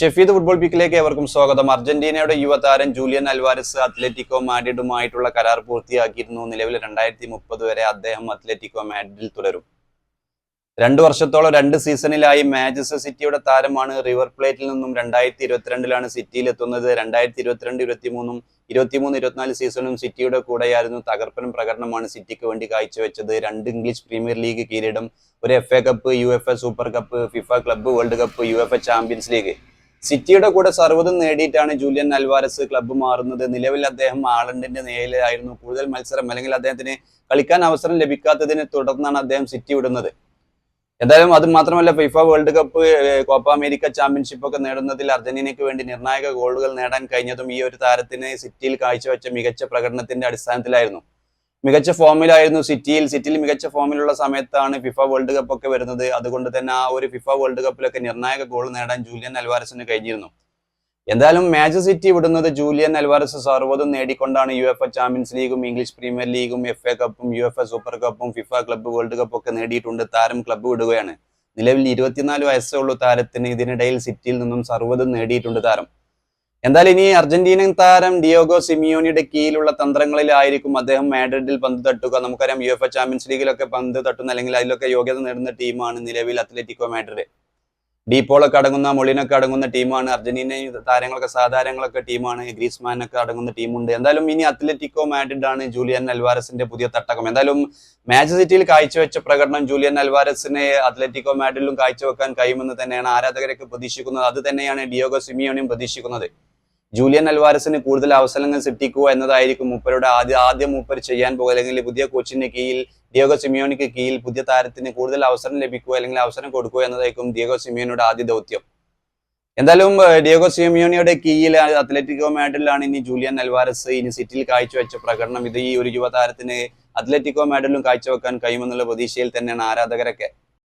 Shefeed football പീക്കിലേക്ക് ഏവർക്കും സ്വാഗതം. അർജന്റീനയുടെ യുവതാരം ജൂലിയൻ അൽവാരസ് അത്ലറ്റിക്കോ മാഡ്രിഡുമായിട്ടുള്ള കരാർ പൂർത്തിയാക്കിയിരുന്നു. നിലവിൽ 2030 വരെ അദ്ദേഹം അത്ലറ്റിക്കോ മാഡ്രിഡിൽ തുടരും. 2 വർഷത്തോളം 2 സീസണിലായി മാഞ്ചസ്റ്റർ സിറ്റിയുടെ താരമാണ്. റിവർ പ്ലേറ്റിൽ നിന്നും 2022 സിറ്റിയിൽ എത്തുന്നത്. 2022-23 23-24 സീസണും സിറ്റിയുടെ കൂടെയായിരുന്നു. തകർപ്പൻ പ്രകടനമാണ് സിറ്റിക്ക് വേണ്ടി കാഴ്ചവെച്ചത്. 2 ഇംഗ്ലീഷ് പ്രീമിയർ ലീഗ് കിരീടം, ഒരു FA cup, UEFA super cup, FIFA club world cup, UEFA champions league. സിറ്റിയുടെ കൂടെ സർവ്വതും നേടിയിട്ടാണ് ജൂലിയൻ അൽവാരസ് ക്ലബ്ബ് മാറുന്നത്. നിലവിൽ അദ്ദേഹം ആളണ്ടിന്റെ നിഴലിലായിരുന്നു. കൂടുതൽ മത്സരം അല്ലെങ്കിൽ അദ്ദേഹത്തിന് കളിക്കാൻ അവസരം ലഭിക്കാത്തതിനെ തുടർന്നാണ് അദ്ദേഹം സിറ്റി വിടുന്നത്. എന്തായാലും അത് മാത്രമല്ല, FIFA world cup, Copa America championship ഒക്കെ നേടുന്നതിൽ അർജന്റീനയ്ക്ക് വേണ്ടി നിർണായക ഗോളുകൾ നേടാൻ കഴിഞ്ഞതും ഈ ഒരു താരത്തിന് സിറ്റിയിൽ കാഴ്ചവെച്ച മികച്ച പ്രകടനത്തിന്റെ അടിസ്ഥാനത്തിലായിരുന്നു. മികച്ച ഫോമിലായിരുന്നു സിറ്റിയിൽ മികച്ച ഫോമിലുള്ള സമയത്താണ് ഫിഫ വേൾഡ് കപ്പ് ഒക്കെ വരുന്നത്. അതുകൊണ്ട് തന്നെ ആ ഒരു ഫിഫ വേൾഡ് കപ്പിലൊക്കെ നിർണായക ഗോൾ നേടാൻ ജൂലിയൻ അൽവാരസിന് കഴിഞ്ഞിരുന്നു. എന്തായാലും മാഞ്ചസ്റ്റർ സിറ്റി വിടുന്നത് ജൂലിയൻ അൽവാരസ് സർവ്വതും നേടിക്കൊണ്ടാണ്. UEFA ചാമ്പ്യൻസ് ലീഗും, ഇംഗ്ലീഷ് പ്രീമിയർ ലീഗും, FA കപ്പും, UEFA സൂപ്പർ കപ്പും, ഫിഫ ക്ലബ്ബ് വേൾഡ് കപ്പ് ഒക്കെ നേടിയിട്ടുണ്ട്. താരം ക്ലബ്ബ് വിടുകയാണ്. നിലവിൽ 24 വയസ്സേ ഉള്ളൂ താരത്തിന്. ഇതിനിടയിൽ സിറ്റിയിൽ നിന്നും സർവ്വതും നേടിയിട്ടുണ്ട് താരം. എന്തായാലും ഇനി അർജന്റീനൻ താരം ഡിയോഗോ സിമിയോണിയുടെ കീഴിലുള്ള തന്ത്രങ്ങളിലായിരിക്കും അദ്ദേഹം മാഡ്രിഡിൽ പന്ത് തട്ടുക. നമുക്കറിയാം, UEFA ചാമ്പ്യൻസ് ലീഗിലൊക്കെ പന്ത് തട്ടുന്ന അല്ലെങ്കിൽ അതിലൊക്കെ യോഗ്യത നേടുന്ന ടീമാണ് നിലവിൽ അത്ലറ്റിക്കോ മാഡ്രിഡ്. ഡീപോളൊക്കെ അടങ്ങുന്ന, മൊളിനൊക്കെ അടങ്ങുന്ന ടീമാണ്. അർജന്റീന താരങ്ങളൊക്കെ സാധാരണങ്ങളൊക്കെ ടീമാണ്. ഗ്രീസ്മാനൊക്കെ അടങ്ങുന്ന ടീമുണ്ട്. എന്തായാലും ഇനി അത്ലറ്റിക്കോ മാഡ്രിഡ് ആണ് ജൂലിയൻ അൽവാരസിന്റെ പുതിയ തട്ടകം. എന്തായാലും മാഞ്ചസ്റ്റർ സിറ്റിയിൽ കാഴ്ചവെച്ച പ്രകടനം ജൂലിയൻ അൽവാരസിനെ അത്ലറ്റിക്കോ മാഡ്രിഡിലും കാഴ്ചവെക്കാൻ കഴിയുമെന്ന് തന്നെയാണ് ആരാധകരൊക്കെ പ്രതീക്ഷിക്കുന്നത്. അത് തന്നെയാണ് ഡിയോഗോ സിമിയോണിയും പ്രതീക്ഷിക്കുന്നത്. ജൂലിയൻ അൽവാരസിന് കൂടുതൽ അവസരങ്ങൾ സൃഷ്ടിക്കുക എന്നതായിരിക്കും മൂപ്പരുടെ ആദ്യം മൂപ്പർ ചെയ്യാൻ പോകുക. അല്ലെങ്കിൽ പുതിയ കോച്ചിന്റെ കീഴിൽ, ഡിയോഗോ സിമിയോണിക്ക് കീഴിൽ പുതിയ താരത്തിന് കൂടുതൽ അവസരം ലഭിക്കുക അല്ലെങ്കിൽ അവസരം കൊടുക്കുക എന്നതായിരിക്കും ഡിയോഗോ സിമിയോണിയുടെ ആദ്യ ദൗത്യം. എന്തായാലും ഡിയോഗോ സിമിയോണിയുടെ കീഴിൽ അത്ലറ്റിക്കോ മാഡ്രിഡിലാണ് ഇനി ജൂലിയൻ അൽവാരസ് ഇനി സിറ്റിയിൽ കാഴ്ചവെച്ച പ്രകടനം. ഇത് ഈ ഒരു യുവതാരത്തിന് അത്ലറ്റിക്കോ മാഡ്രിഡിലും കാഴ്ചവെക്കാൻ കഴിയുമെന്നുള്ള പ്രതീക്ഷയിൽ തന്നെയാണ് ആരാധകരൊക്കെ.